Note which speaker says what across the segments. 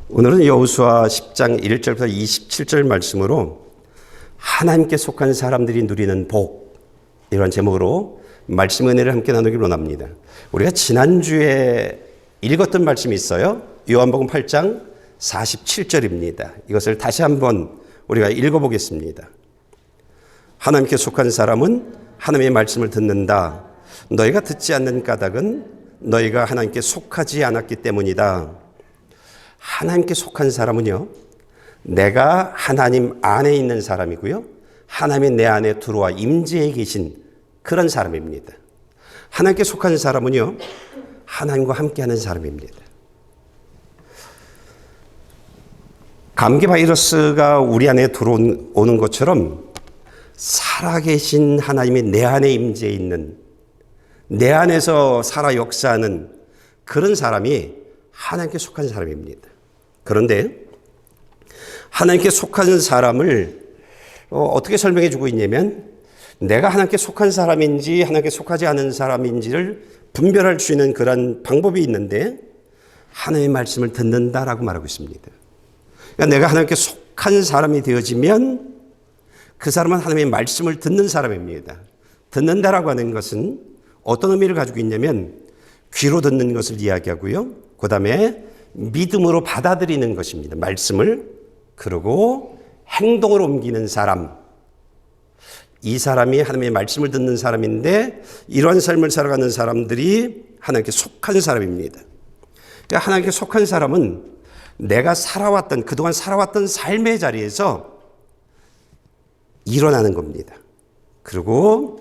Speaker 1: 오늘은 여호수아 10장 1절부터 27절 말씀으로 하나님께 속한 사람들이 누리는 복, 이런 제목으로 말씀 은혜를 함께 나누기 원합니다. 우리가 지난주에 읽었던 말씀이 있어요. 요한복음 8장 47절입니다. 이것을 다시 한번 우리가 읽어보겠습니다. 하나님께 속한 사람은 하나님의 말씀을 듣는다. 너희가 듣지 않는 까닭은 너희가 하나님께 속하지 않았기 때문이다. 하나님께 속한 사람은요, 내가 하나님 안에 있는 사람이고요, 하나님이 내 안에 들어와 임재해 계신 그런 사람입니다. 하나님께 속한 사람은요, 하나님과 함께하는 사람입니다. 감기 바이러스가 우리 안에 들어오는 것처럼 살아계신 하나님이 내 안에 임재해 있는, 내 안에서 살아 역사하는 그런 사람이 하나님께 속한 사람입니다. 그런데 하나님께 속한 사람을 어떻게 설명해 주고 있냐면, 내가 하나님께 속한 사람인지 하나님께 속하지 않은 사람인지를 분별할 수 있는 그런 방법이 있는데, 하나님의 말씀을 듣는다라고 말하고 있습니다. 그러니까 내가 하나님께 속한 사람이 되어지면 그 사람은 하나님의 말씀을 듣는 사람입니다. 듣는다라고 하는 것은 어떤 의미를 가지고 있냐면, 귀로 듣는 것을 이야기하고요, 그 다음에 믿음으로 받아들이는 것입니다. 말씀을. 그리고 행동으로 옮기는 사람. 이 사람이 하나님의 말씀을 듣는 사람인데, 이러한 삶을 살아가는 사람들이 하나님께 속한 사람입니다. 그러니까 하나님께 속한 사람은 내가 그동안 살아왔던 삶의 자리에서 일어나는 겁니다. 그리고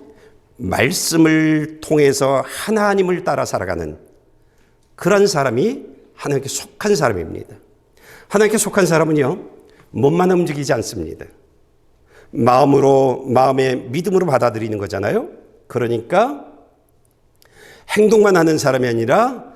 Speaker 1: 말씀을 통해서 하나님을 따라 살아가는 그런 사람이 하나님께 속한 사람입니다. 하나님께 속한 사람은요, 몸만 움직이지 않습니다. 마음의 믿음으로 받아들이는 거잖아요. 그러니까 행동만 하는 사람이 아니라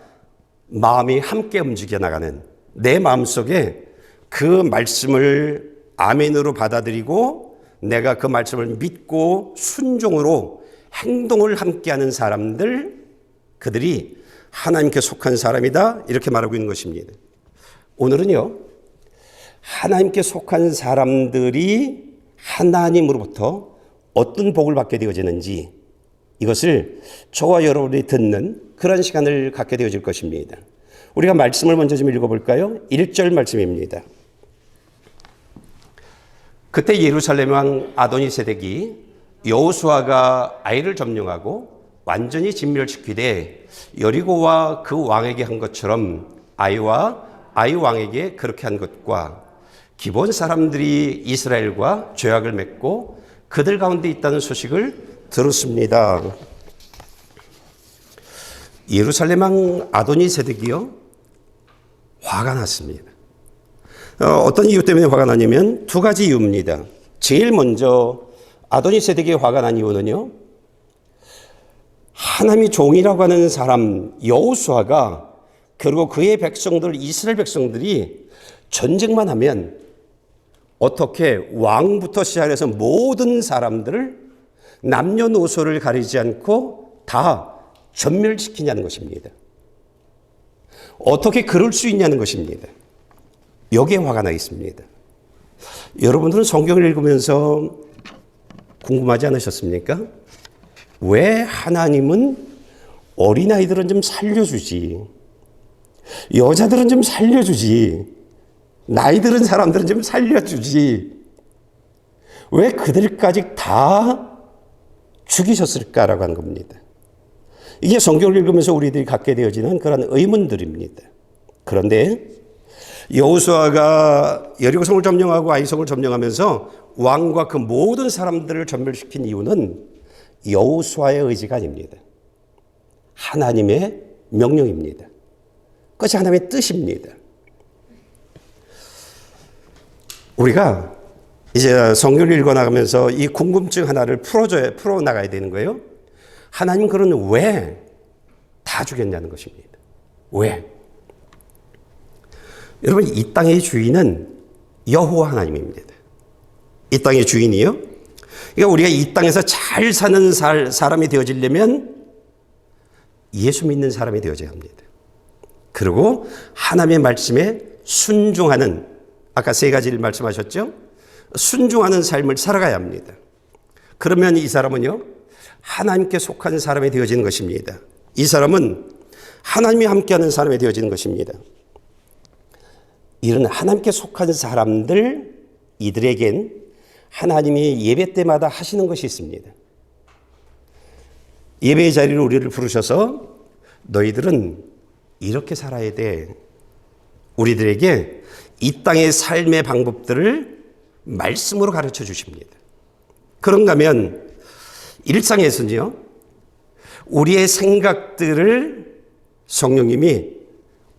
Speaker 1: 마음이 함께 움직여 나가는, 내 마음속에 그 말씀을 아멘으로 받아들이고 내가 그 말씀을 믿고 순종으로 행동을 함께하는 사람들, 그들이 하나님께 속한 사람이다, 이렇게 말하고 있는 것입니다. 오늘은요, 하나님께 속한 사람들이 하나님으로부터 어떤 복을 받게 되어지는지, 이것을 저와 여러분이 듣는 그런 시간을 갖게 되어질 것입니다. 우리가 말씀을 먼저 좀 읽어볼까요? 1절 말씀입니다. 그때 예루살렘 왕 아도니세덱이 여호수아가 아이를 점령하고 완전히 진멸시키되 여리고와 그 왕에게 한 것처럼 아이와 아이 왕에게 그렇게 한 것과, 기본 사람들이 이스라엘과 죄악을 맺고 그들 가운데 있다는 소식을 들었습니다. 예루살렘 왕 아도니세덱이요, 화가 났습니다. 어떤 이유 때문에 화가 나냐면 두 가지 이유입니다. 제일 먼저 아도니세덱이 화가 난 이유는요, 하나님의 종이라고 하는 사람 여호수아가, 그리고 그의 백성들, 이스라엘 백성들이 전쟁만 하면 어떻게 왕부터 시작해서 모든 사람들을 남녀노소를 가리지 않고 다 전멸시키냐는 것입니다. 어떻게 그럴 수 있냐는 것입니다. 여기에 화가 나 있습니다. 여러분들은 성경을 읽으면서 궁금하지 않으셨습니까? 왜 하나님은 어린아이들은 좀 살려주지, 여자들은 좀 살려주지, 나이 들은 사람들은 좀 살려주지, 왜 그들까지 다 죽이셨을까라고 하는 겁니다. 이게 성경을 읽으면서 우리들이 갖게 되어지는 그런 의문들입니다. 그런데 여호수아가 여리고성을 점령하고 아이성을 점령하면서 왕과 그 모든 사람들을 전멸시킨 이유는 여호수아의 의지가 아닙니다. 하나님의 명령입니다. 그것이 하나님의 뜻입니다. 우리가 이제 성경을 읽어나가면서 이 궁금증 하나를 풀어나가야 되는 거예요. 하나님 그런 왜 다 죽였냐는 것입니다. 왜? 여러분, 이 땅의 주인은 여호와 하나님입니다. 이 땅의 주인이요, 그러니까 우리가 이 땅에서 잘 사는 사람이 되어지려면 예수 믿는 사람이 되어져야 합니다. 그리고 하나님의 말씀에 순종하는, 아까 세 가지를 말씀하셨죠? 순종하는 삶을 살아가야 합니다. 그러면 이 사람은요, 하나님께 속한 사람이 되어지는 것입니다. 이 사람은 하나님이 함께하는 사람이 되어지는 것입니다. 이런 하나님께 속한 사람들, 이들에겐 하나님이 예배 때마다 하시는 것이 있습니다. 예배의 자리로 우리를 부르셔서 너희들은 이렇게 살아야 돼. 우리들에게 이 땅의 삶의 방법들을 말씀으로 가르쳐 주십니다. 그런가 하면 일상에서는요, 우리의 생각들을 성령님이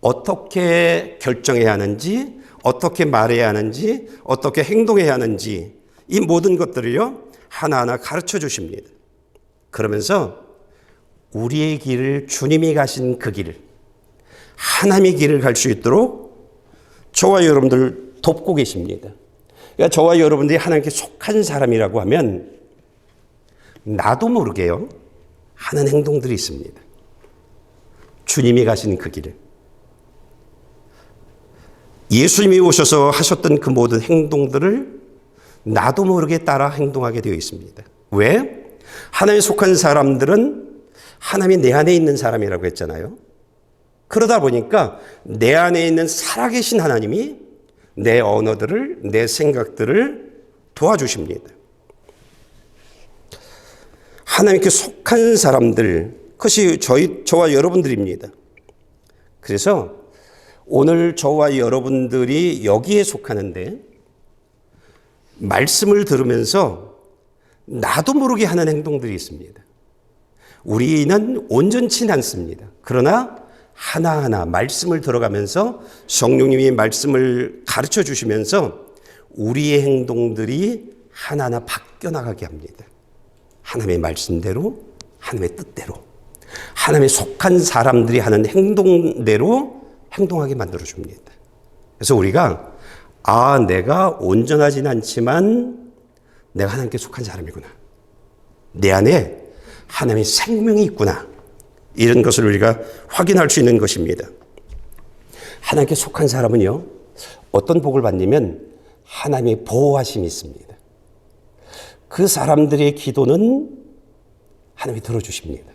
Speaker 1: 어떻게 결정해야 하는지, 어떻게 말해야 하는지, 어떻게 행동해야 하는지, 이 모든 것들을요, 하나하나 가르쳐 주십니다. 그러면서 우리의 길을, 주님이 가신 그 길, 하나님의 길을 갈 수 있도록 저와 여러분들 돕고 계십니다. 그러니까 저와 여러분들이 하나님께 속한 사람이라고 하면 나도 모르게요, 하는 행동들이 있습니다. 주님이 가신 그 길을, 예수님이 오셔서 하셨던 그 모든 행동들을 나도 모르게 따라 행동하게 되어 있습니다. 왜? 하나님에 속한 사람들은 하나님이 내 안에 있는 사람이라고 했잖아요. 그러다 보니까 내 안에 있는 살아계신 하나님이 내 언어들을, 내 생각들을 도와주십니다. 하나님께 속한 사람들, 그것이 저와 여러분들입니다. 그래서 오늘 저와 여러분들이 여기에 속하는데, 말씀을 들으면서 나도 모르게 하는 행동들이 있습니다. 우리는 온전치 않습니다. 그러나 하나하나 말씀을 들어가면서 성령님이 말씀을 가르쳐 주시면서 우리의 행동들이 하나하나 바뀌어 나가게 합니다. 하나님의 말씀대로, 하나님의 뜻대로, 하나님의 속한 사람들이 하는 행동대로 행동하게 만들어줍니다. 그래서 우리가 내가 온전하진 않지만 내가 하나님께 속한 사람이구나, 내 안에 하나님의 생명이 있구나, 이런 것을 우리가 확인할 수 있는 것입니다. 하나님께 속한 사람은요, 어떤 복을 받냐면 하나님의 보호하심이 있습니다. 그 사람들의 기도는 하나님이 들어주십니다.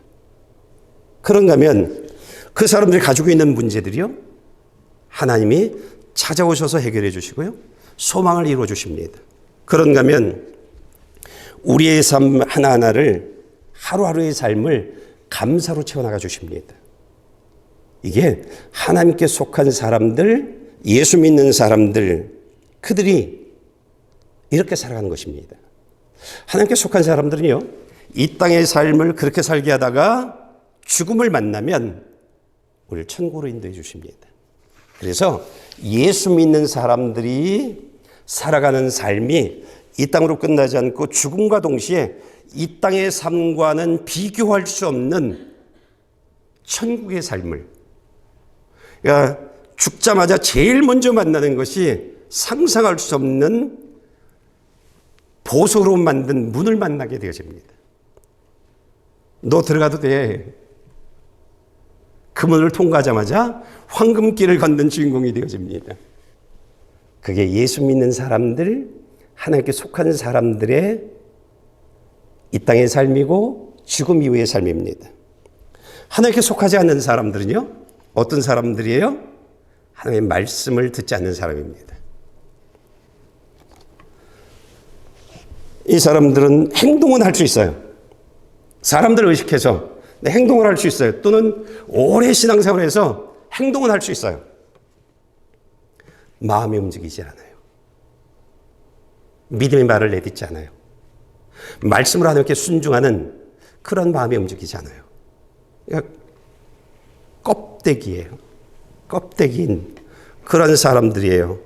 Speaker 1: 그런가 하면 그 사람들이 가지고 있는 문제들이요, 하나님이 찾아오셔서 해결해 주시고요, 소망을 이루어 주십니다. 그런가 하면 우리의 삶 하나하나를, 하루하루의 삶을 감사로 채워나가 주십니다. 이게 하나님께 속한 사람들, 예수 믿는 사람들, 그들이 이렇게 살아가는 것입니다. 하나님께 속한 사람들은요, 이 땅의 삶을 그렇게 살게 하다가 죽음을 만나면 우리를 천국으로 인도해 주십니다. 그래서 예수 믿는 사람들이 살아가는 삶이 이 땅으로 끝나지 않고 죽음과 동시에 이 땅의 삶과는 비교할 수 없는 천국의 삶을, 그러니까 죽자마자 제일 먼저 만나는 것이 상상할 수 없는 보석으로 만든 문을 만나게 되어집니다. 너 들어가도 돼. 그 문을 통과하자마자 황금길을 걷는 주인공이 되어집니다. 그게 예수 믿는 사람들, 하나님께 속한 사람들의 이 땅의 삶이고 죽음 이후의 삶입니다. 하나님께 속하지 않는 사람들은요, 어떤 사람들이에요? 하나님의 말씀을 듣지 않는 사람입니다. 이 사람들은 행동은 할 수 있어요. 사람들을 의식해서 행동을 할 수 있어요. 또는 오래 신앙생활을 해서 행동은 할 수 있어요. 마음이 움직이지 않아요. 믿음의 말을 내딛지 않아요. 말씀을 하나님께 순종하는 그런 마음이 움직이지 않아요. 그러니까 껍데기예요. 껍데기인 그런 사람들이에요.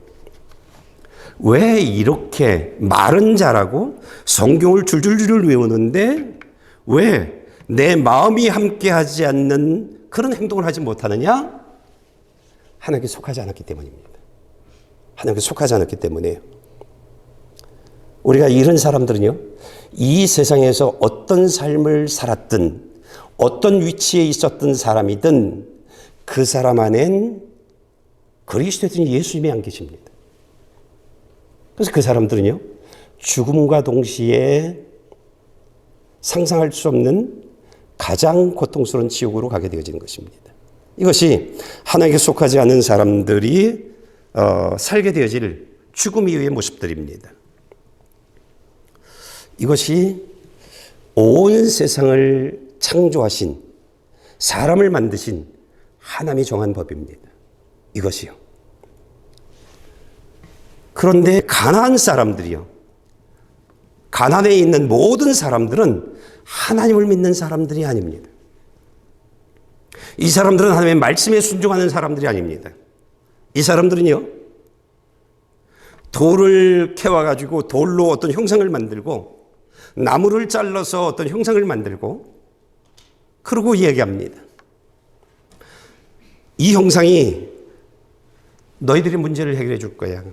Speaker 1: 왜 이렇게 말은 잘하고 성경을 줄줄줄 외우는데 왜 내 마음이 함께하지 않는 그런 행동을 하지 못하느냐? 하나님께 속하지 않았기 때문입니다. 하나님께 속하지 않았기 때문이에요. 우리가 이런 사람들은요, 이 세상에서 어떤 삶을 살았든 어떤 위치에 있었던 사람이든 그 사람 안엔 그리스도인 예수님이 안 계십니다. 그래서 그 사람들은요, 죽음과 동시에 상상할 수 없는 가장 고통스러운 지옥으로 가게 되어지는 것입니다. 이것이 하나님께 속하지 않은 사람들이 살게 되어질 죽음 이후의 모습들입니다. 이것이 온 세상을 창조하신, 사람을 만드신 하나님이 정한 법입니다. 이것이요. 그런데 가나안 사람들이요, 가나안에 있는 모든 사람들은 하나님을 믿는 사람들이 아닙니다. 이 사람들은 하나님의 말씀에 순종하는 사람들이 아닙니다. 이 사람들은요, 돌을 캐와가지고 돌로 어떤 형상을 만들고 나무를 잘라서 어떤 형상을 만들고 그러고 이야기합니다. 이 형상이 너희들의 문제를 해결해 줄 거야.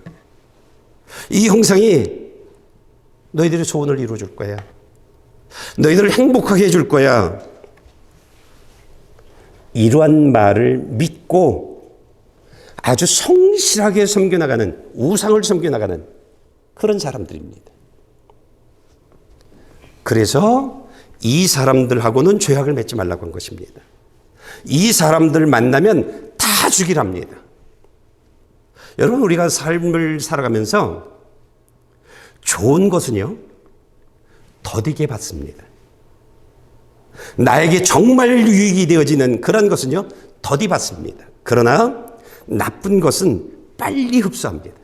Speaker 1: 이 형상이 너희들의 소원을 이루어 줄 거야. 너희들을 행복하게 해줄 거야. 이러한 말을 믿고 아주 성실하게 섬겨나가는, 우상을 섬겨나가는 그런 사람들입니다. 그래서 이 사람들하고는 죄악을 맺지 말라고 한 것입니다. 이 사람들 만나면 다 죽이랍니다. 여러분, 우리가 삶을 살아가면서 좋은 것은요, 더디게 받습니다. 나에게 정말 유익이 되어지는 그런 것은요, 더디 받습니다. 그러나 나쁜 것은 빨리 흡수합니다.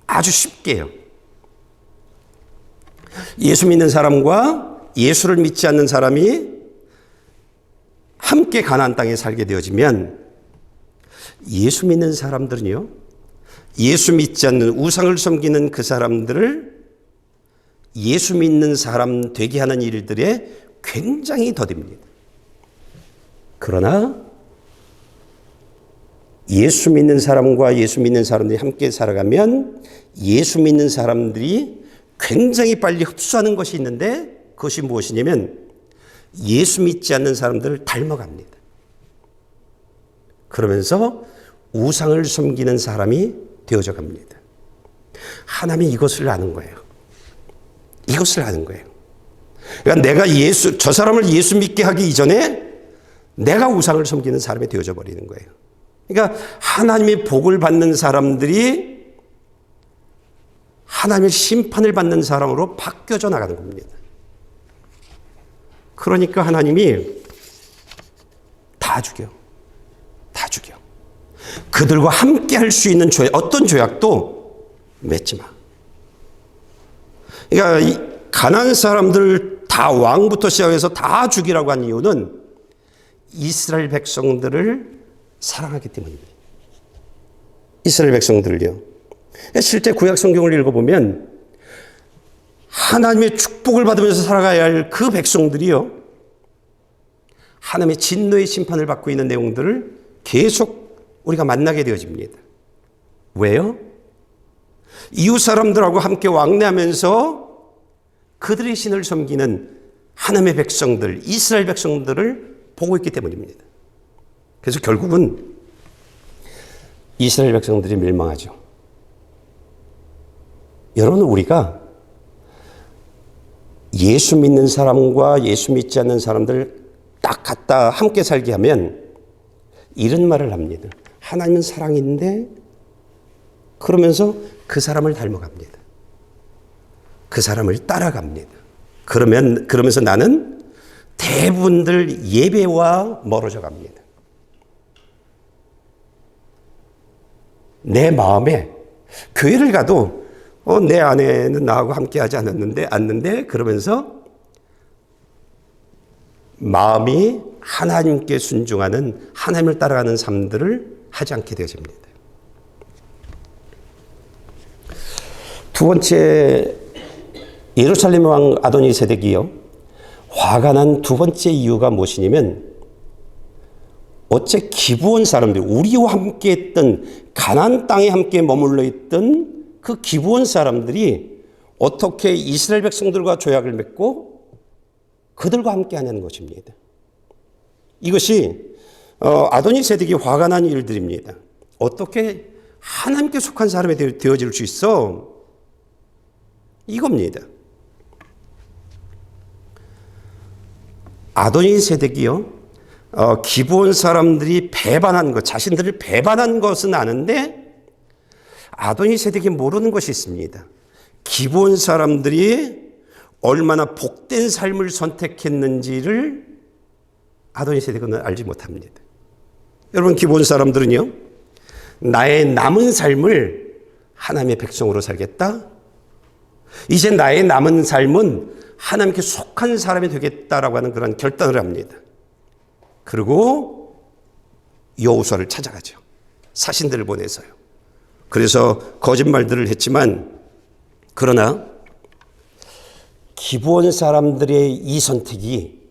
Speaker 1: 아주 쉽게요. 예수 믿는 사람과 예수를 믿지 않는 사람이 함께 가나안 땅에 살게 되어지면 예수 믿는 사람들은요, 예수 믿지 않는 우상을 섬기는 그 사람들을 예수 믿는 사람 되게 하는 일들에 굉장히 더딥니다. 그러나 예수 믿는 사람과 예수 믿는 사람들이 함께 살아가면 예수 믿는 사람들이 굉장히 빨리 흡수하는 것이 있는데, 그것이 무엇이냐면 예수 믿지 않는 사람들을 닮아갑니다. 그러면서 우상을 섬기는 사람이 되어져 갑니다. 하나님이 이것을 아는 거예요. 이것을 아는 거예요. 그러니까 내가 저 사람을 예수 믿게 하기 이전에 내가 우상을 섬기는 사람이 되어져 버리는 거예요. 그러니까 하나님의 복을 받는 사람들이 하나님의 심판을 받는 사람으로 바뀌어져 나가는 겁니다. 그러니까 하나님이 다 죽여. 다 죽여. 그들과 함께 할 수 있는 어떤 죄악도 맺지 마. 그러니까 이 가나안 사람들 다, 왕부터 시작해서 다 죽이라고 한 이유는 이스라엘 백성들을 사랑하기 때문입니다. 이스라엘 백성들을요. 실제 구약 성경을 읽어보면 하나님의 축복을 받으면서 살아가야 할 그 백성들이요, 하나님의 진노의 심판을 받고 있는 내용들을 계속 우리가 만나게 되어집니다. 왜요? 이웃 사람들하고 함께 왕래하면서 그들의 신을 섬기는 하나님의 백성들, 이스라엘 백성들을 보고 있기 때문입니다. 그래서 결국은 이스라엘 백성들이 멸망하죠. 여러분, 우리가 예수 믿는 사람과 예수 믿지 않는 사람들 딱 갖다 함께 살게 하면 이런 말을 합니다. 하나님은 사랑인데, 그러면서 그 사람을 닮아갑니다. 그 사람을 따라갑니다. 그러면서 나는 대부분들 예배와 멀어져 갑니다. 내 마음에 교회를 가도 내 아내는 나하고 함께 하지 않는데 그러면서 마음이 하나님께 순종하는, 하나님을 따라가는 삶들을 하지 않게 되어집니다. 두 번째, 예루살렘 왕 아도니세덱이요, 화가 난 두 번째 이유가 무엇이냐면, 어째 기브온 사람들, 우리와 함께 했던, 가나안 땅에 함께 머물러 있던 그 기브온 사람들이 어떻게 이스라엘 백성들과 조약을 맺고 그들과 함께 하냐는 것입니다. 이것이 아도니세덱이 화가 난 일들입니다. 어떻게 하나님께 속한 사람이 되어질 수 있어? 이겁니다. 아도니세덱이요, 기브온 사람들이 배반한 것, 자신들을 배반한 것은 아는데 아도니세덱이 모르는 것이 있습니다. 기브온 사람들이 얼마나 복된 삶을 선택했는지를 아도니세덱은 알지 못합니다. 여러분, 기브온 사람들은요, 나의 남은 삶을 하나님의 백성으로 살겠다. 이제 나의 남은 삶은 하나님께 속한 사람이 되겠다라고 하는 그런 결단을 합니다. 그리고 여호수아를 찾아가죠. 사신들을 보내서요. 그래서 거짓말들을 했지만, 그러나 기브온 사람들의 이 선택이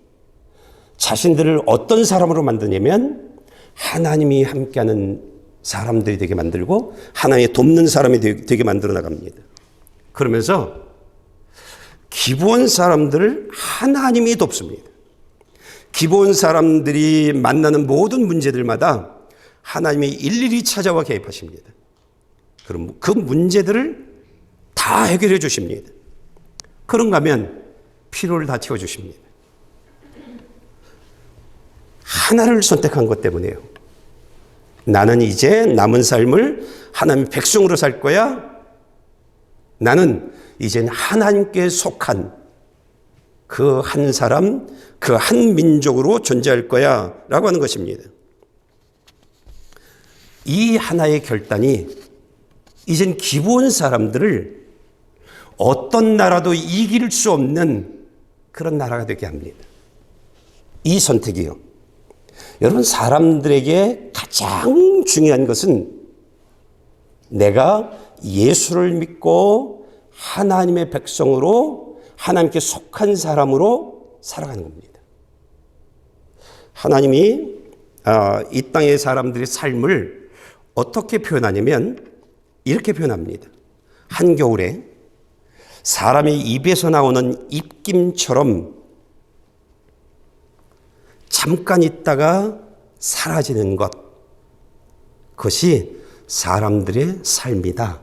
Speaker 1: 자신들을 어떤 사람으로 만드냐면 하나님이 함께하는 사람들이 되게 만들고 하나님의 돕는 사람이 되게 만들어 나갑니다. 그러면서 기브온 사람들을 하나님이 돕습니다. 기브온 사람들이 만나는 모든 문제들마다 하나님이 일일이 찾아와 개입하십니다. 그럼 그 문제들을 다 해결해 주십니다. 그런가 하면 필요를 다 채워주십니다. 하나를 선택한 것 때문에요. 나는 이제 남은 삶을 하나님의 백성으로 살 거야. 나는 이젠 하나님께 속한 그 한 사람, 그 한 민족으로 존재할 거야 라고 하는 것입니다. 이 하나의 결단이 이젠 기브온 사람들을 어떤 나라도 이길 수 없는 그런 나라가 되게 합니다. 이 선택이요. 여러분, 사람들에게 가장 중요한 것은 내가 예수를 믿고 하나님의 백성으로 하나님께 속한 사람으로 살아가는 겁니다. 하나님이 이 땅의 사람들의 삶을 어떻게 표현하냐면 이렇게 표현합니다. 한겨울에 사람의 입에서 나오는 입김처럼 잠깐 있다가 사라지는 것, 그것이 사람들의 삶이다.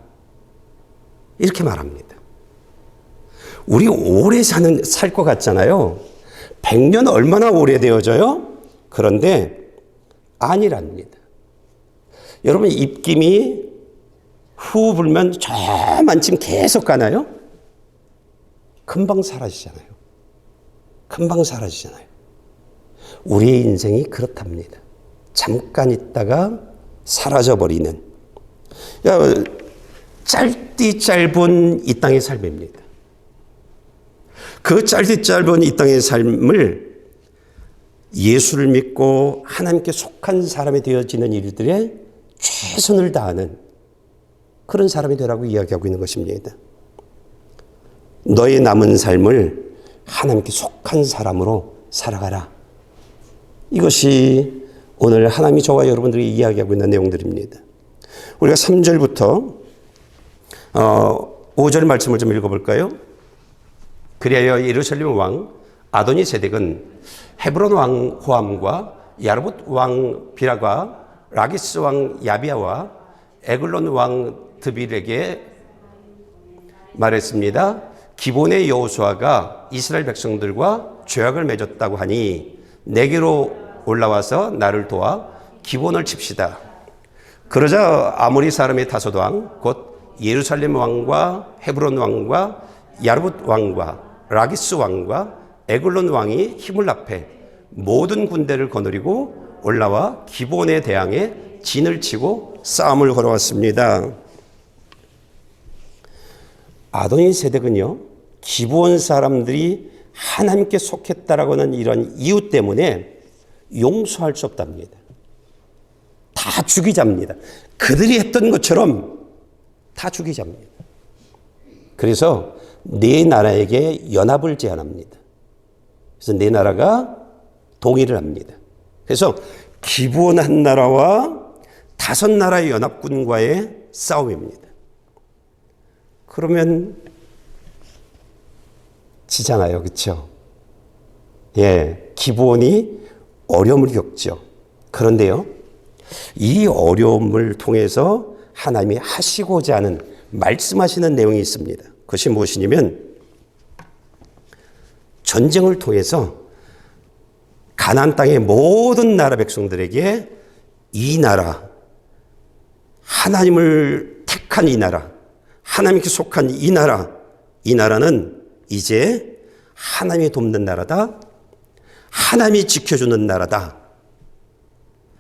Speaker 1: 이렇게 말합니다. 우리 오래 살 것 같잖아요. 100년 얼마나 오래되어져요? 그런데 아니랍니다. 여러분, 입김이 후 불면 저만큼 계속 가나요? 금방 사라지잖아요. 금방 사라지잖아요. 우리의 인생이 그렇답니다. 잠깐 있다가 사라져버리는, 짧디 짧은 이 땅의 삶입니다. 그 짧디 짧은 이 땅의 삶을 예수를 믿고 하나님께 속한 사람이 되어지는 일들에 최선을 다하는 그런 사람이 되라고 이야기하고 있는 것입니다. 너의 남은 삶을 하나님께 속한 사람으로 살아가라. 이것이 오늘 하나님이 저와 여러분들이 이야기하고 있는 내용들입니다. 우리가 3절부터 5절 말씀을 좀 읽어볼까요? 그리하여 예루살렘 왕 아도니세덱은 헤브론 왕 호함과 야르봇 왕 비라가 라기스 왕 야비아와 에글론 왕 드빌에게 말했습니다. 기본의 여호수아가 이스라엘 백성들과 죄악을 맺었다고 하니 내게로 올라와서 나를 도와 기본을 칩시다. 그러자 아모리 사람의 다섯 왕 곧 예루살렘 왕과 헤브론 왕과 야르봇 왕과 라기스 왕과 에글론 왕이 힘을 합해 모든 군대를 거느리고 올라와 기본에 대항해 진을 치고 싸움을 걸어왔습니다. 아도니세덱은요, 기브온 사람들이 하나님께 속했다라고 하는 이런 이유 때문에 용서할 수 없답니다. 다 죽이자입니다. 그들이 했던 것처럼 다 죽이자입니다. 그래서 네 나라에게 연합을 제안합니다. 그래서 네 나라가 동의를 합니다. 그래서 기브온 한 나라와 다섯 나라의 연합군과의 싸움입니다. 그러면 지잖아요. 그렇죠? 예, 기브온이 어려움을 겪죠. 그런데요, 이 어려움을 통해서 하나님이 하시고자 하는 말씀하시는 내용이 있습니다. 그것이 무엇이냐면 전쟁을 통해서 가나안 땅의 모든 나라 백성들에게 이 나라, 하나님을 택한 이 나라, 하나님께 속한 이 나라는 이제 하나님이 돕는 나라다. 하나님이 지켜주는 나라다.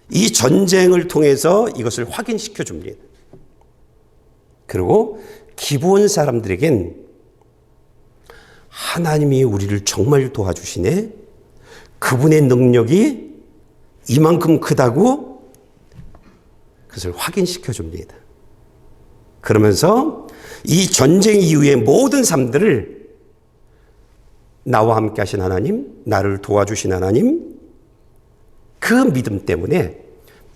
Speaker 1: 이 전쟁을 통해서 이것을 확인시켜 줍니다. 그리고 기브온 사람들에겐 하나님이 우리를 정말 도와주시네. 그분의 능력이 이만큼 크다고 그것을 확인시켜 줍니다. 그러면서 이 전쟁 이후의 모든 삶들을 나와 함께 하신 하나님, 나를 도와주신 하나님, 그 믿음 때문에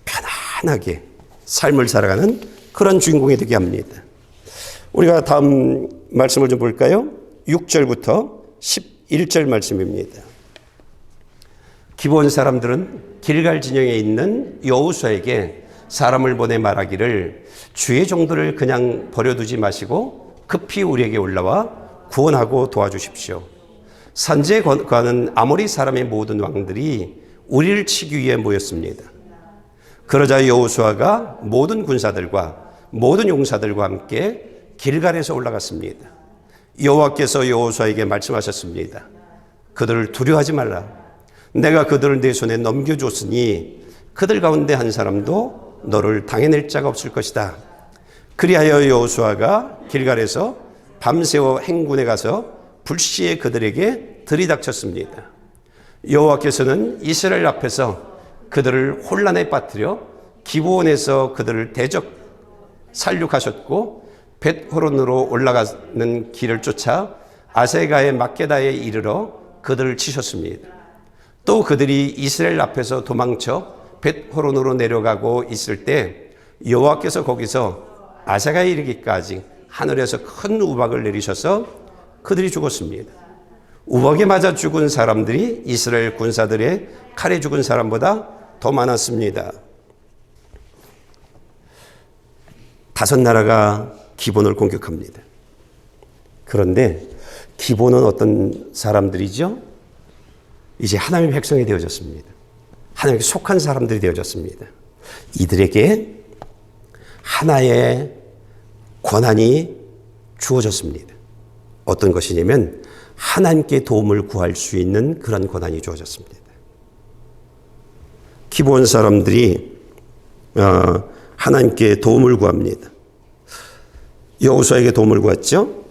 Speaker 1: 편안하게 삶을 살아가는 그런 주인공이 되게 합니다. 우리가 다음 말씀을 좀 볼까요? 6절부터 11절 말씀입니다. 기브온 사람들은 길갈 진영에 있는 여호수아에게 사람을 보내 말하기를 주의 종들을 그냥 버려두지 마시고 급히 우리에게 올라와 구원하고 도와주십시오. 산지에 거하는 아모리 사람의 모든 왕들이 우리를 치기 위해 모였습니다. 그러자 여호수아가 모든 군사들과 모든 용사들과 함께 길갈에서 올라갔습니다. 여호와께서 여호수아에게 말씀하셨습니다. 그들을 두려워하지 말라. 내가 그들을 내 손에 넘겨줬으니 그들 가운데 한 사람도 너를 당해낼 자가 없을 것이다. 그리하여 여호수아가 길갈에서 밤새워 행군에 가서 불시에 그들에게 들이닥쳤습니다. 여호와께서는 이스라엘 앞에서 그들을 혼란에 빠뜨려 기브온에서 그들을 대적 살육하셨고 벳호론으로 올라가는 길을 쫓아 아세가의 막게다에 이르러 그들을 치셨습니다. 또 그들이 이스라엘 앞에서 도망쳐 벳호론으로 내려가고 있을 때 여호와께서 거기서 아세가에 이르기까지 하늘에서 큰 우박을 내리셔서 그들이 죽었습니다. 우박에 맞아 죽은 사람들이 이스라엘 군사들의 칼에 죽은 사람보다 더 많았습니다. 5나라가 기본을 공격합니다. 그런데 기본은 어떤 사람들이죠? 이제 하나님의 백성이 되어졌습니다. 하나님께 속한 사람들이 되어졌습니다. 이들에게 하나의 권한이 주어졌습니다. 어떤 것이냐면 하나님께 도움을 구할 수 있는 그런 권한이 주어졌습니다. 기브온 사람들이 하나님께 도움을 구합니다. 여호수아에게 도움을 구했죠.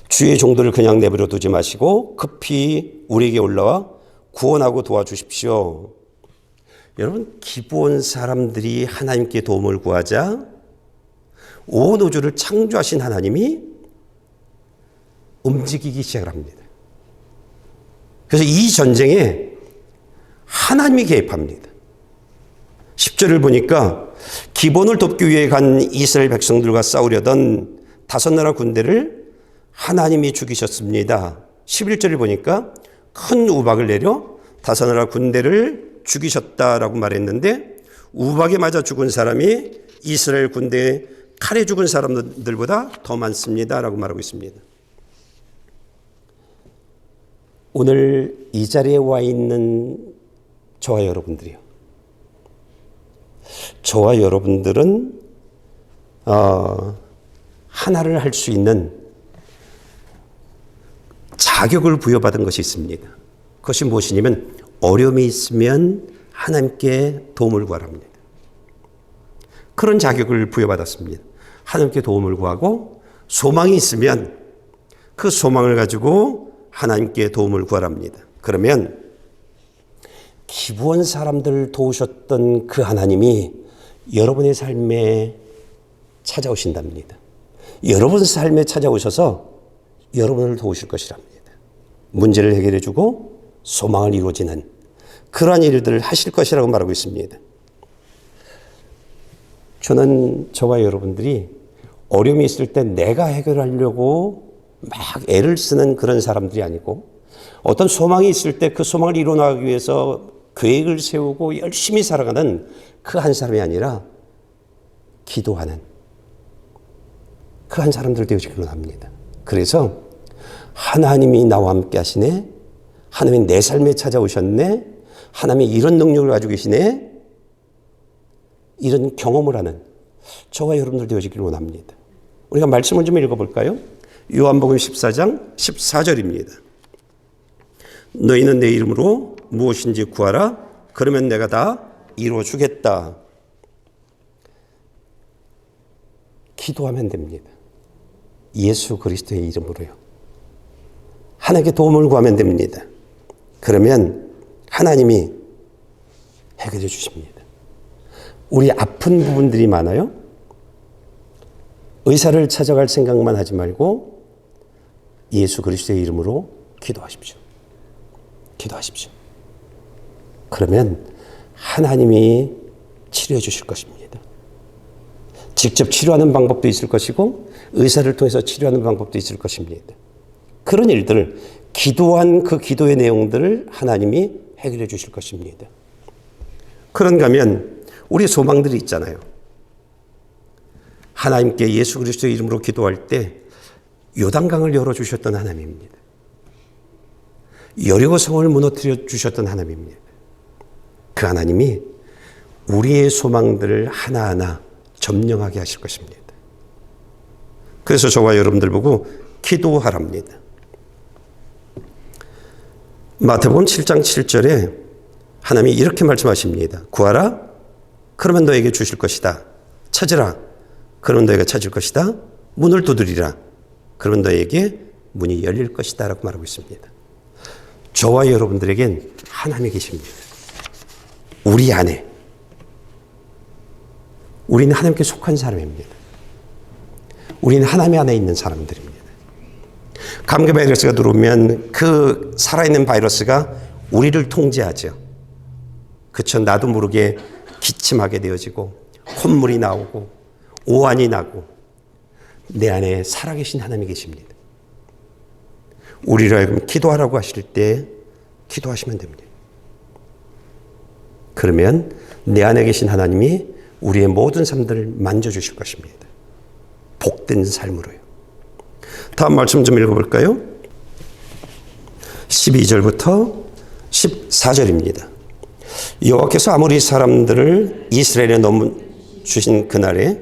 Speaker 1: 주의 종들을 그냥 내버려 두지 마시고 급히 우리에게 올라와 구원하고 도와주십시오. 여러분, 기브온 사람들이 하나님께 도움을 구하자 온 우주를 창조하신 하나님이 움직이기 시작합니다. 그래서 이 전쟁에 하나님이 개입합니다. 10절을 보니까 기본을 돕기 위해 간 이스라엘 백성들과 싸우려던 5나라 군대를 하나님이 죽이셨습니다. 11절을 보니까 큰 우박을 내려 5나라 군대를 죽이셨다라고 말했는데 우박에 맞아 죽은 사람이 이스라엘 군대에 칼에 죽은 사람들보다 더 많습니다라고 말하고 있습니다. 오늘 이 자리에 와 있는 저와 여러분들이요. 저와 여러분들은 하나를 할 수 있는 자격을 부여받은 것이 있습니다. 그것이 무엇이냐면 어려움이 있으면 하나님께 도움을 구하랍니다. 그런 자격을 부여받았습니다. 하나님께 도움을 구하고 소망이 있으면 그 소망을 가지고 하나님께 도움을 구하랍니다. 그러면 기브온 사람들을 도우셨던 그 하나님이 여러분의 삶에 찾아오신답니다. 여러분 삶에 찾아오셔서 여러분을 도우실 것이랍니다. 문제를 해결해 주고 소망을 이루어지는 그러한 일들을 하실 것이라고 말하고 있습니다. 저는 저와 여러분들이 어려움이 있을 때 내가 해결하려고 막 애를 쓰는 그런 사람들이 아니고 어떤 소망이 있을 때 그 소망을 이루어나가기 위해서 계획을 세우고 열심히 살아가는 그 한 사람이 아니라 기도하는 그 한 사람들 되어지기로 합니다. 그래서 하나님이 나와 함께 하시네, 하나님이 내 삶에 찾아오셨네, 하나님이 이런 능력을 가지고 계시네, 이런 경험을 하는 저와 여러분들 되어지기를 원합니다. 우리가 말씀을 좀 읽어볼까요? 요한복음 14장 14절입니다. 너희는 내 이름으로 무엇인지 구하라. 그러면 내가 다 이루어주겠다. 기도하면 됩니다. 예수 그리스도의 이름으로요. 하나님께 도움을 구하면 됩니다. 그러면 하나님이 해결해 주십니다. 우리 아픈 부분들이 많아요. 의사를 찾아갈 생각만 하지 말고 예수 그리스도의 이름으로 기도하십시오. 기도하십시오. 그러면 하나님이 치료해 주실 것입니다. 직접 치료하는 방법도 있을 것이고 의사를 통해서 치료하는 방법도 있을 것입니다. 그런 일들을 기도한 그 기도의 내용들을 하나님이 해결해 주실 것입니다. 그런가 하면 우리 소망들이 있잖아요. 하나님께 예수 그리스도의 이름으로 기도할 때 요단강을 열어주셨던 하나님입니다. 여리고성을 무너뜨려 주셨던 하나님입니다. 그 하나님이 우리의 소망들을 하나하나 점령하게 하실 것입니다. 그래서 저와 여러분들 보고 기도하랍니다. 마태복음 7장 7절에 하나님이 이렇게 말씀하십니다. 구하라, 그러면 너에게 주실 것이다. 찾으라, 그러면 너희가 찾을 것이다. 문을 두드리라, 그러면 너에게 문이 열릴 것이다 라고 말하고 있습니다. 저와 여러분들에겐 하나님이 계십니다. 우리 안에. 우리는 하나님께 속한 사람입니다. 우리는 하나님 안에 있는 사람들입니다. 감기 바이러스가 들어오면 그 살아있는 바이러스가 우리를 통제하죠. 그쵸? 나도 모르게 기침하게 되어지고 콧물이 나오고 오한이 나고 내 안에 살아계신 하나님이 계십니다. 우리를 하여금 기도하라고 하실 때 기도하시면 됩니다. 그러면 내 안에 계신 하나님이 우리의 모든 삶들을 만져주실 것입니다. 복된 삶으로요. 다음 말씀 좀 읽어볼까요? 12절부터 14절입니다. 여호와께서 아모리 사람들을 이스라엘에 넘주신 그날에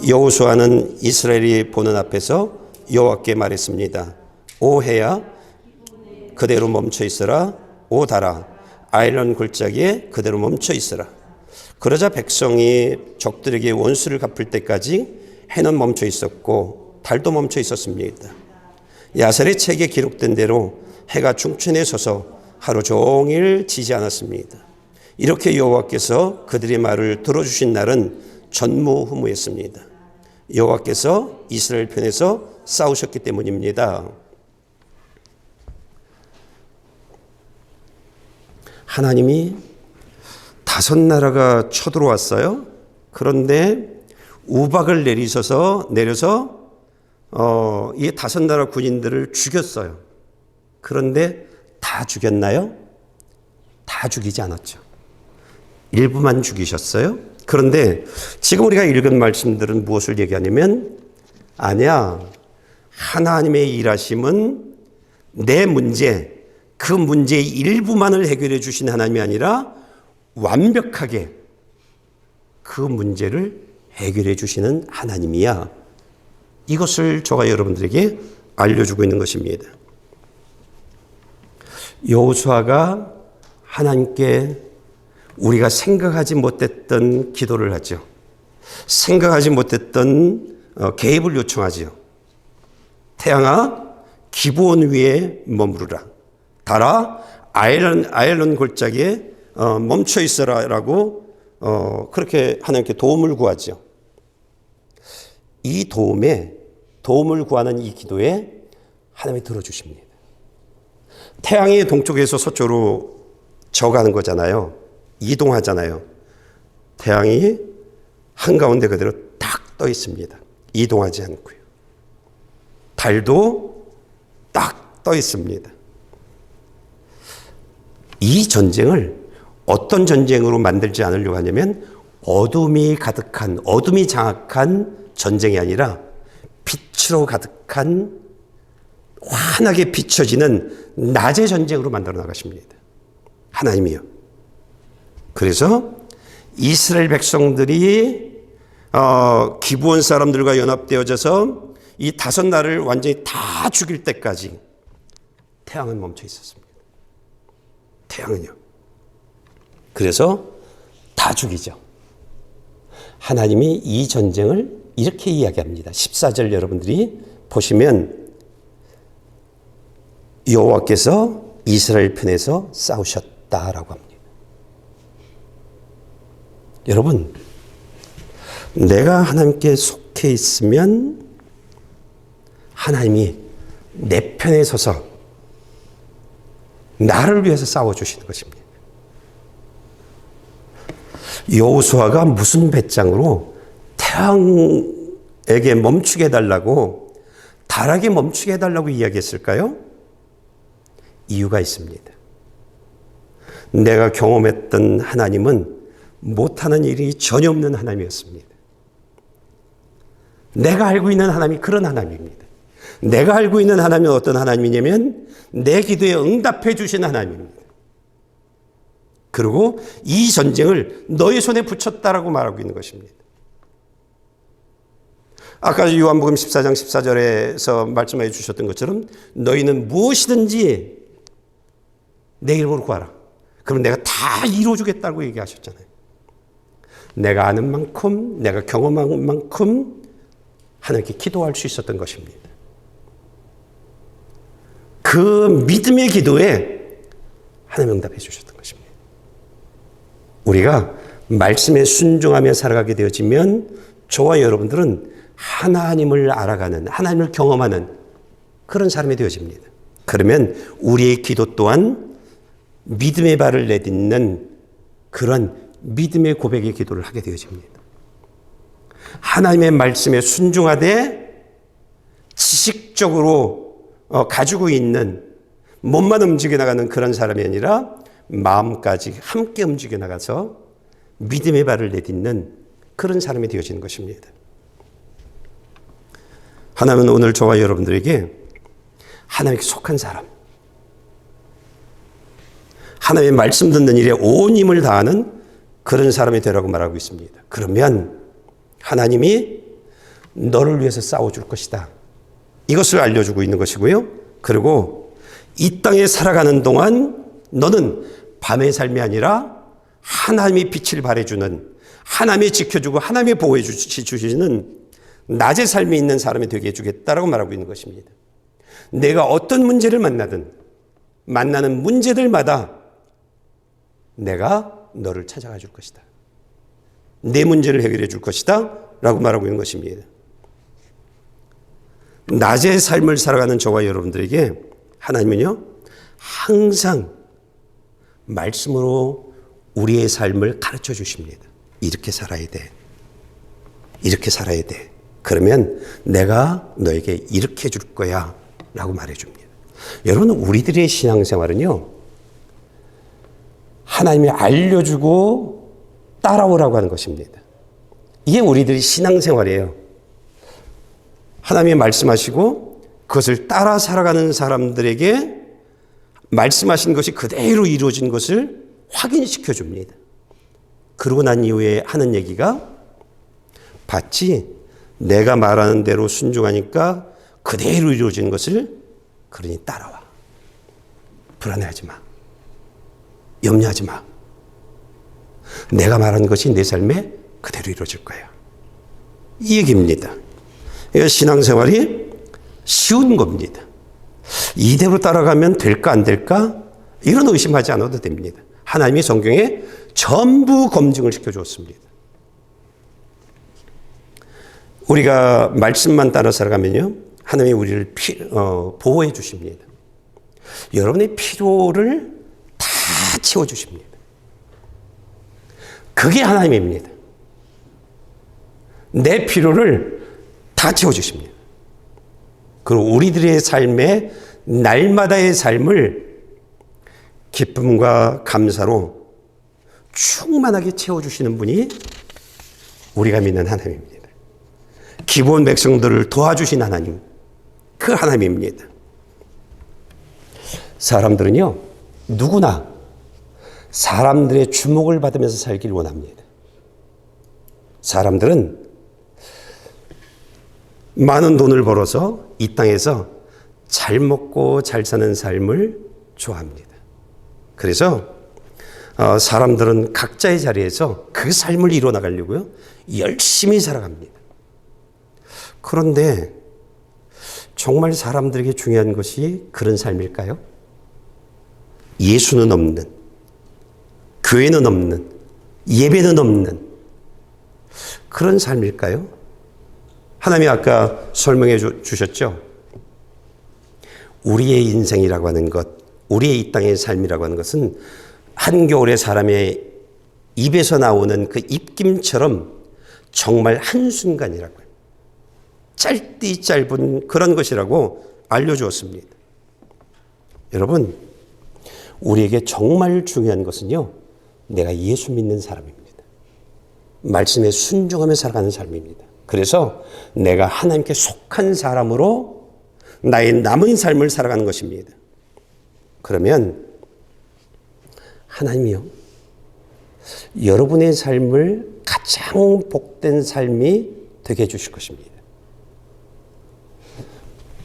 Speaker 1: 여호수아는 이스라엘이 보는 앞에서 여호와께 말했습니다. 오 해야 그대로 멈춰 있으라. 오 달아 아일론 골짜기에 그대로 멈춰 있으라. 그러자 백성이 적들에게 원수를 갚을 때까지 해는 멈춰 있었고 달도 멈춰 있었습니다. 야셀의 책에 기록된 대로 해가 중천에 서서 하루 종일 지지 않았습니다. 이렇게 여호와께서 그들의 말을 들어주신 날은 전무후무했습니다. 여호와께서 이스라엘 편에서 싸우셨기 때문입니다. 하나님이 5 나라가 쳐들어왔어요. 그런데 우박을 내려서 이 5 나라 군인들을 죽였어요. 그런데 다 죽였나요? 다 죽이지 않았죠. 일부만 죽이셨어요. 그런데 지금 우리가 읽은 말씀들은 무엇을 얘기하냐면 아니야. 하나님의 일하심은 내 문제, 그 문제의 일부만을 해결해 주신 하나님이 아니라 완벽하게 그 문제를 해결해 주시는 하나님이야. 이것을 저와 여러분들에게 알려주고 있는 것입니다. 여호수아가 하나님께 우리가 생각하지 못했던 기도를 하죠. 생각하지 못했던 개입을 요청하죠. 태양아 기브온 위에 머무르라. 달아 아일론 골짜기에 멈춰 있어라라고 그렇게 하나님께 도움을 구하죠. 이 도움을 구하는 이 기도에 하나님이 들어주십니다. 태양이 동쪽에서 서쪽으로 져가는 거잖아요. 이동하잖아요. 태양이 한가운데 그대로 딱 떠 있습니다. 이동하지 않고요. 달도 딱 떠 있습니다. 이 전쟁을 어떤 전쟁으로 만들지 않으려고 하냐면 어둠이 가득한, 어둠이 장악한 전쟁이 아니라 빛으로 가득한 환하게 비춰지는 낮의 전쟁으로 만들어 나가십니다. 하나님이요. 그래서 이스라엘 백성들이 기브온 사람들과 연합되어져서 이 5날을 완전히 다 죽일 때까지 태양은 멈춰 있었습니다. 태양은요. 그래서 다 죽이죠. 하나님이 이 전쟁을 이렇게 이야기합니다. 14절 여러분들이 보시면 여호와께서 이스라엘 편에서 싸우셨다라고 합니다. 여러분, 내가 하나님께 속해 있으면 하나님이 내 편에 서서 나를 위해서 싸워주시는 것입니다. 여호수아가 무슨 배짱으로 태양에게 멈추게 해달라고, 달에게 멈추게 해달라고 이야기했을까요? 이유가 있습니다. 내가 경험했던 하나님은 못하는 일이 전혀 없는 하나님이었습니다. 내가 알고 있는 하나님이 그런 하나님입니다. 내가 알고 있는 하나님은 어떤 하나님이냐면 내 기도에 응답해 주신 하나님입니다. 그리고 이 전쟁을 너의 손에 붙였다라고 말하고 있는 것입니다. 아까 요한복음 14장 14절에서 말씀해 주셨던 것처럼 너희는 무엇이든지 내 이름으로 구하라. 그럼 내가 다 이루어주겠다고 얘기하셨잖아요. 내가 아는 만큼, 내가 경험한 만큼 하나님께 기도할 수 있었던 것입니다. 그 믿음의 기도에 하나님 응답해 주셨던 것입니다. 우리가 말씀에 순종하며 살아가게 되어지면 저와 여러분들은 하나님을 알아가는, 하나님을 경험하는 그런 사람이 되어집니다. 그러면 우리의 기도 또한 믿음의 발을 내딛는 그런 믿음의 고백의 기도를 하게 되어집니다. 하나님의 말씀에 순종하되 지식적으로 가지고 있는 몸만 움직여 나가는 그런 사람이 아니라 마음까지 함께 움직여 나가서 믿음의 발을 내딛는 그런 사람이 되어지는 것입니다. 하나님은 오늘 저와 여러분들에게 하나님께 속한 사람, 하나님의 말씀 듣는 일에 온 힘을 다하는 그런 사람이 되라고 말하고 있습니다. 그러면 하나님이 너를 위해서 싸워줄 것이다. 이것을 알려주고 있는 것이고요. 그리고 이 땅에 살아가는 동안 너는 밤의 삶이 아니라 하나님이 빛을 발해주는, 하나님이 지켜주고 하나님이 보호해 주시는 낮의 삶이 있는 사람이 되게 해주겠다라고 말하고 있는 것입니다. 내가 어떤 문제를 만나는 문제들마다 내가 너를 찾아가 줄 것이다. 내 문제를 해결해 줄 것이다 라고 말하고 있는 것입니다. 낮의 삶을 살아가는 저와 여러분들에게 하나님은요, 항상 말씀으로 우리의 삶을 가르쳐 주십니다. 이렇게 살아야 돼. 이렇게 살아야 돼. 그러면 내가 너에게 이렇게 해줄 거야 라고 말해줍니다. 여러분, 우리들의 신앙생활은요, 하나님이 알려주고 따라오라고 하는 것입니다. 이게 우리들의 신앙생활이에요. 하나님이 말씀하시고 그것을 따라 살아가는 사람들에게 말씀하신 것이 그대로 이루어진 것을 확인시켜 줍니다. 그러고 난 이후에 하는 얘기가, 봤지? 내가 말하는 대로 순종하니까 그대로 이루어진 것을, 그러니 따라와. 불안해하지 마. 염려하지 마. 내가 말하는 것이 내 삶에 그대로 이루어질 거야. 이 얘기입니다. 신앙생활이 쉬운 겁니다. 이대로 따라가면 될까 안 될까? 이런 의심하지 않아도 됩니다. 하나님이 성경에 전부 검증을 시켜주었습니다. 우리가 말씀만 따라 살아가면요, 하나님이 우리를 보호해 주십니다. 여러분의 필요를 다 채워주십니다. 그게 하나님입니다. 내 필요를 다 채워주십니다. 그리고 우리들의 삶에 날마다의 삶을 기쁨과 감사로 충만하게 채워주시는 분이 우리가 믿는 하나님입니다. 기본 백성들을 도와주신 하나님, 그 하나님입니다. 사람들은요, 누구나 사람들의 주목을 받으면서 살길 원합니다. 사람들은 많은 돈을 벌어서 이 땅에서 잘 먹고 잘 사는 삶을 좋아합니다. 그래서 사람들은 각자의 자리에서 그 삶을 이뤄나가려고요, 열심히 살아갑니다. 그런데 정말 사람들에게 중요한 것이 그런 삶일까요? 예수는 없는, 교회는 없는, 예배는 없는 그런 삶일까요? 하나님이 아까 설명해 주셨죠? 우리의 인생이라고 하는 것, 우리의 이 땅의 삶이라고 하는 것은 한겨울에 사람의 입에서 나오는 그 입김처럼 정말 한순간이라고요. 짧디 짧은 그런 것이라고 알려주었습니다. 여러분, 우리에게 정말 중요한 것은요, 내가 예수 믿는 사람입니다. 말씀에 순종하며 살아가는 삶입니다. 그래서 내가 하나님께 속한 사람으로 나의 남은 삶을 살아가는 것입니다. 그러면 하나님이요, 여러분의 삶을 가장 복된 삶이 되게 해주실 것입니다.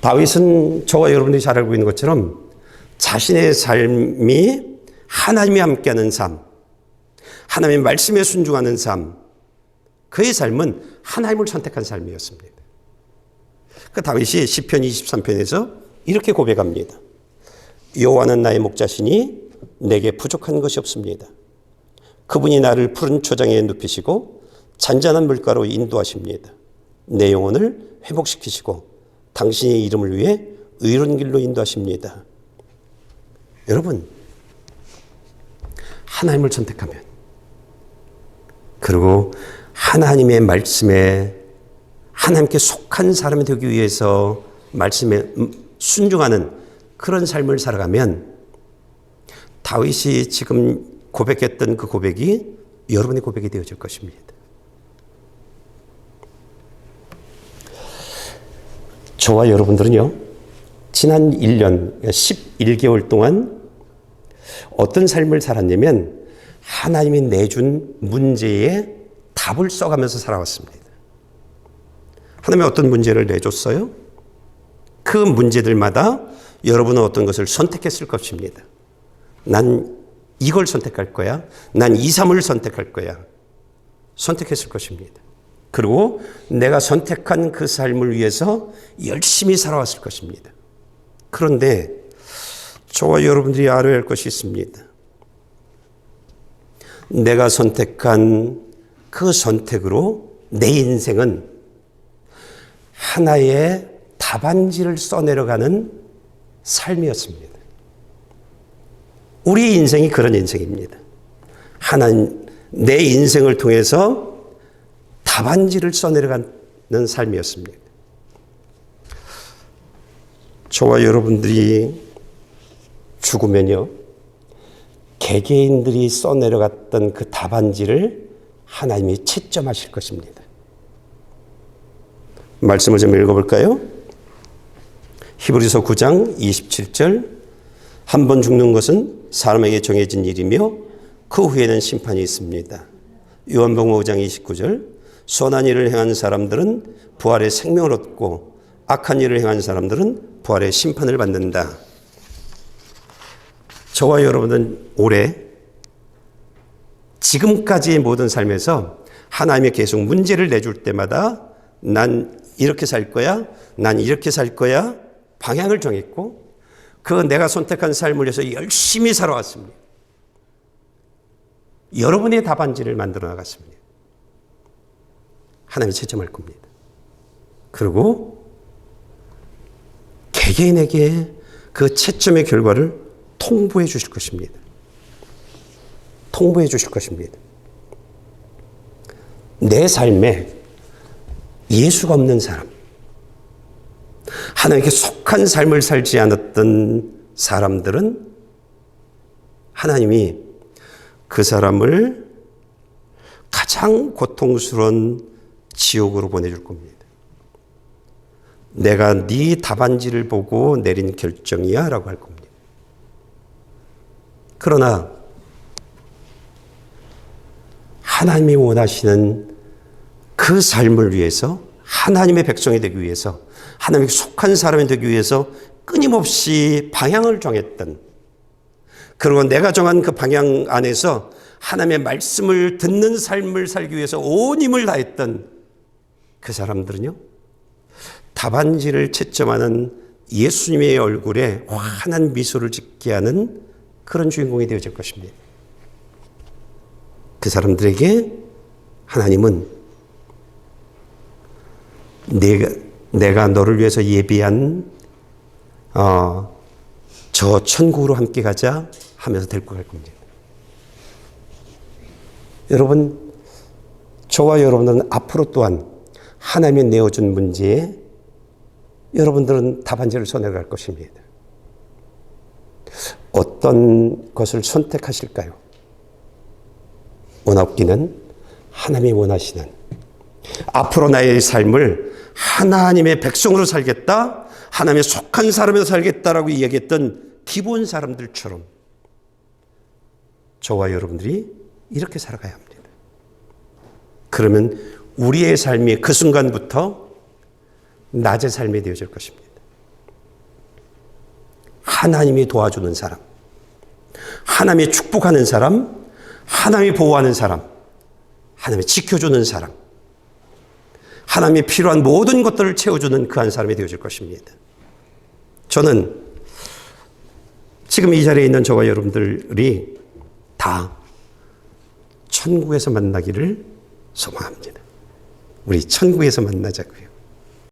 Speaker 1: 다윗은 저와 여러분들이 잘 알고 있는 것처럼 자신의 삶이 하나님이 함께하는 삶, 하나님의 말씀에 순종하는 삶, 그의 삶은 하나님을 선택한 삶이었습니다. 그 다윗이 시편 23편에서 이렇게 고백합니다. 여호와는 나의 목자시니 내게 부족한 것이 없습니다. 그분이 나를 푸른 초장에 눕히시고 잔잔한 물가로 인도하십니다. 내 영혼을 회복시키시고 당신의 이름을 위해 의로운 길로 인도하십니다. 여러분, 하나님을 선택하면, 그리고 하나님의 말씀에 하나님께 속한 사람이 되기 위해서 말씀에 순종하는 그런 삶을 살아가면 다윗이 지금 고백했던 그 고백이 여러분의 고백이 되어질 것입니다. 저와 여러분들은요, 지난 1년, 11개월 동안 어떤 삶을 살았냐면 하나님이 내준 문제에 답을 써가면서 살아왔습니다. 하나님이 어떤 문제를 내줬어요? 그 문제들마다 여러분은 어떤 것을 선택했을 것입니다. 난 이걸 선택할 거야. 난 2, 3을 선택할 거야. 선택했을 것입니다. 그리고 내가 선택한 그 삶을 위해서 열심히 살아왔을 것입니다. 그런데 저와 여러분들이 알아야 할 것이 있습니다. 내가 선택한 그 선택으로 내 인생은 하나의 답안지를 써내려가는 삶이었습니다. 우리의 인생이 그런 인생입니다. 하나님, 내 인생을 통해서 답안지를 써내려가는 삶이었습니다. 저와 여러분들이 죽으면요, 개개인들이 써내려갔던 그 답안지를 하나님이 채점하실 것입니다. 말씀을 좀 읽어볼까요? 히브리서 9장 27절, 한 번 죽는 것은 사람에게 정해진 일이며 그 후에는 심판이 있습니다. 요한복음 5장 29절, 선한 일을 행한 사람들은 부활의 생명을 얻고 악한 일을 행한 사람들은 부활의 심판을 받는다. 저와 여러분은 올해 지금까지의 모든 삶에서 하나님이 계속 문제를 내줄 때마다 난 이렇게 살 거야, 난 이렇게 살 거야 방향을 정했고 그 내가 선택한 삶을 위해서 열심히 살아왔습니다. 여러분의 답안지를 만들어 나갔습니다. 하나님이 채점할 겁니다. 그리고 개개인에게 그 채점의 결과를 통보해 주실 것입니다. 통보해 주실 것입니다. 내 삶에 예수가 없는 사람, 하나님께 속한 삶을 살지 않았던 사람들은 하나님이 그 사람을 가장 고통스러운 지옥으로 보내줄 겁니다. 내가 네 답안지를 보고 내린 결정이야 라고 할 겁니다. 그러나 하나님이 원하시는 그 삶을 위해서, 하나님의 백성이 되기 위해서, 하나님께 속한 사람이 되기 위해서 끊임없이 방향을 정했던, 그리고 내가 정한 그 방향 안에서 하나님의 말씀을 듣는 삶을 살기 위해서 온 힘을 다했던 그 사람들은요, 답안지를 채점하는 예수님의 얼굴에 환한 미소를 짓게 하는 그런 주인공이 되어질 것입니다. 그 사람들에게 하나님은 내가 너를 위해서 예비한 저 천국으로 함께 가자 하면서 데리고 갈 겁니다. 여러분, 저와 여러분은 앞으로 또한 하나님이 내어준 문제에 여러분들은 답안지를 손해갈 것입니다. 어떤 것을 선택하실까요? 원하기는 하나님이 원하시는, 앞으로 나의 삶을 하나님의 백성으로 살겠다, 하나님의 속한 사람으로 살겠다라고 이야기했던 기본 사람들처럼 저와 여러분들이 이렇게 살아가야 합니다. 그러면 우리의 삶이 그 순간부터 낮의 삶이 되어질 것입니다. 하나님이 도와주는 사람, 하나님이 축복하는 사람, 하나님이 보호하는 사람, 하나님이 지켜주는 사람, 하나님이 필요한 모든 것들을 채워주는 그 한 사람이 되어질 것입니다. 저는 지금 이 자리에 있는 저와 여러분들이 다 천국에서 만나기를 소망합니다. 우리 천국에서 만나자고요.